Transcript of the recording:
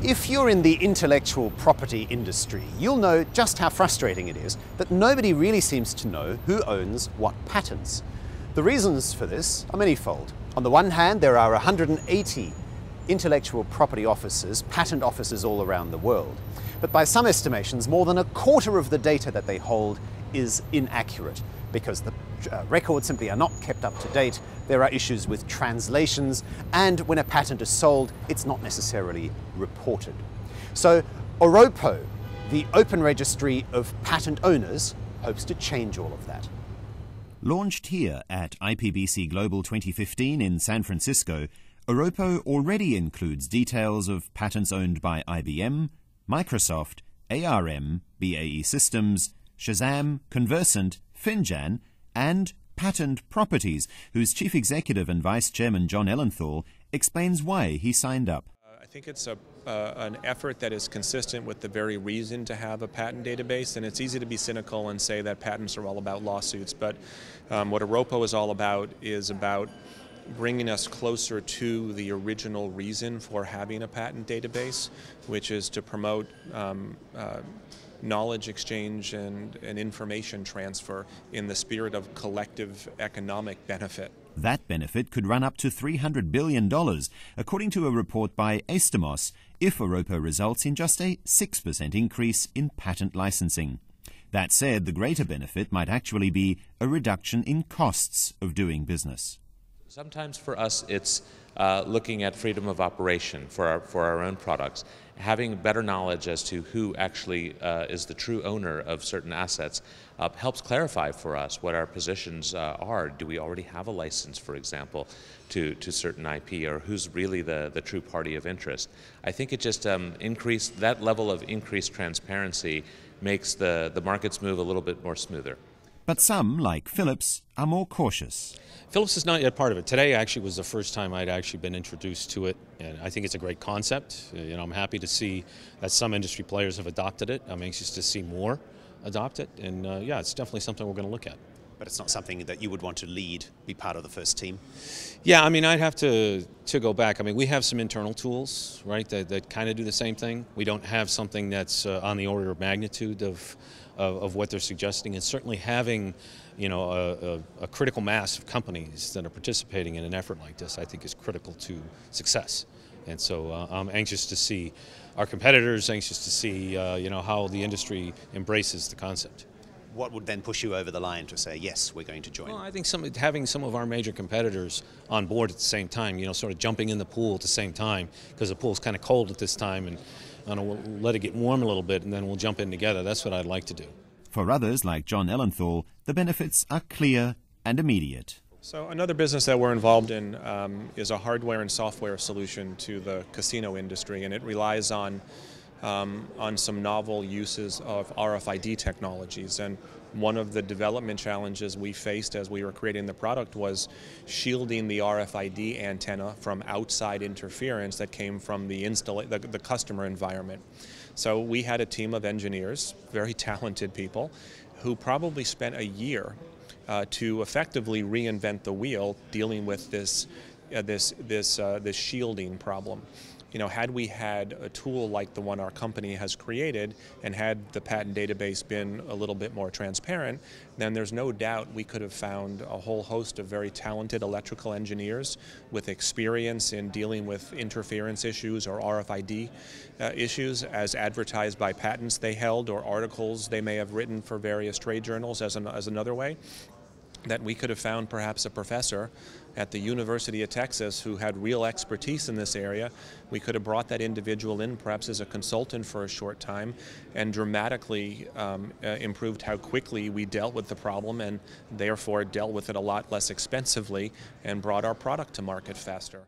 If you're in the intellectual property industry, you'll know just how frustrating it is that nobody really seems to know who owns what patents. The reasons for this are manifold. On the one hand, there are 180 intellectual property offices, patent offices all around the world. But by some estimations, more than a quarter of the data that they hold is inaccurate because the records simply are not kept up to date. There are issues with translations, and when a patent is sold, it's not necessarily reported. So ORoPo, the open registry of patent owners, hopes to change all of that. Launched here at IPBC Global 2015 in San Francisco, ORoPo already includes details of patents owned by IBM, Microsoft, ARM, BAE Systems, Shazam, Conversant, Finjan, and Patent Properties, whose Chief Executive and Vice Chairman John Ellenthal explains why he signed up. I think it's an effort that is consistent with the very reason to have a patent database, and it's easy to be cynical and say that patents are all about lawsuits, but what ORoPo is about bringing us closer to the original reason for having a patent database, which is to promote knowledge exchange and information transfer in the spirit of collective economic benefit. That benefit could run up to $300 billion, according to a report by Estemos, if ORoPo results in just a 6% increase in patent licensing. That said, the greater benefit might actually be a reduction in costs of doing business. Sometimes for us it's looking at freedom of operation for our own products. Having better knowledge as to who actually is the true owner of certain assets helps clarify for us what our positions are. Do we already have a license, for example, to certain IP, or who's really the true party of interest? I think it just that level of increased transparency makes the markets move a little bit more smoother. But some, like Philips, are more cautious. Philips is not yet part of it. Today actually was the first time I'd actually been introduced to it, and I think it's a great concept. I'm happy to see that some industry players have adopted it. I'm anxious to see more adopt it, and yeah, it's definitely something we're going to look at. But it's not something that you would want to lead, be part of the first team? Yeah, I mean, I'd have to go back. I mean, we have some internal tools, right, that kind of do the same thing. We don't have something that's on the order of magnitude of what they're suggesting, and certainly having a critical mass of companies that are participating in an effort like this, I think, is critical to success. And so I'm anxious to see our competitors, anxious to see how the industry embraces the concept. What would then push you over the line to say, yes, we're going to join? Well, I think having some of our major competitors on board at the same time, sort of jumping in the pool at the same time, because the pool's kind of cold at this time, and we'll let it get warm a little bit, and then we'll jump in together. That's what I'd like to do. For others, like John Ellenthal, the benefits are clear and immediate. So another business that we're involved in is a hardware and software solution to the casino industry, and it relies on some novel uses of RFID technologies. And one of the development challenges we faced as we were creating the product was shielding the RFID antenna from outside interference that came from the customer environment. So we had a team of engineers, very talented people, who probably spent a year to effectively reinvent the wheel dealing with this shielding problem. Had we had a tool like the one our company has created, and had the patent database been a little bit more transparent, then there's no doubt we could have found a whole host of very talented electrical engineers with experience in dealing with interference issues or RFID issues as advertised by patents they held or articles they may have written for various trade journals as another way. That we could have found perhaps a professor at the University of Texas who had real expertise in this area. We could have brought that individual in perhaps as a consultant for a short time and dramatically improved how quickly we dealt with the problem, and therefore dealt with it a lot less expensively and brought our product to market faster.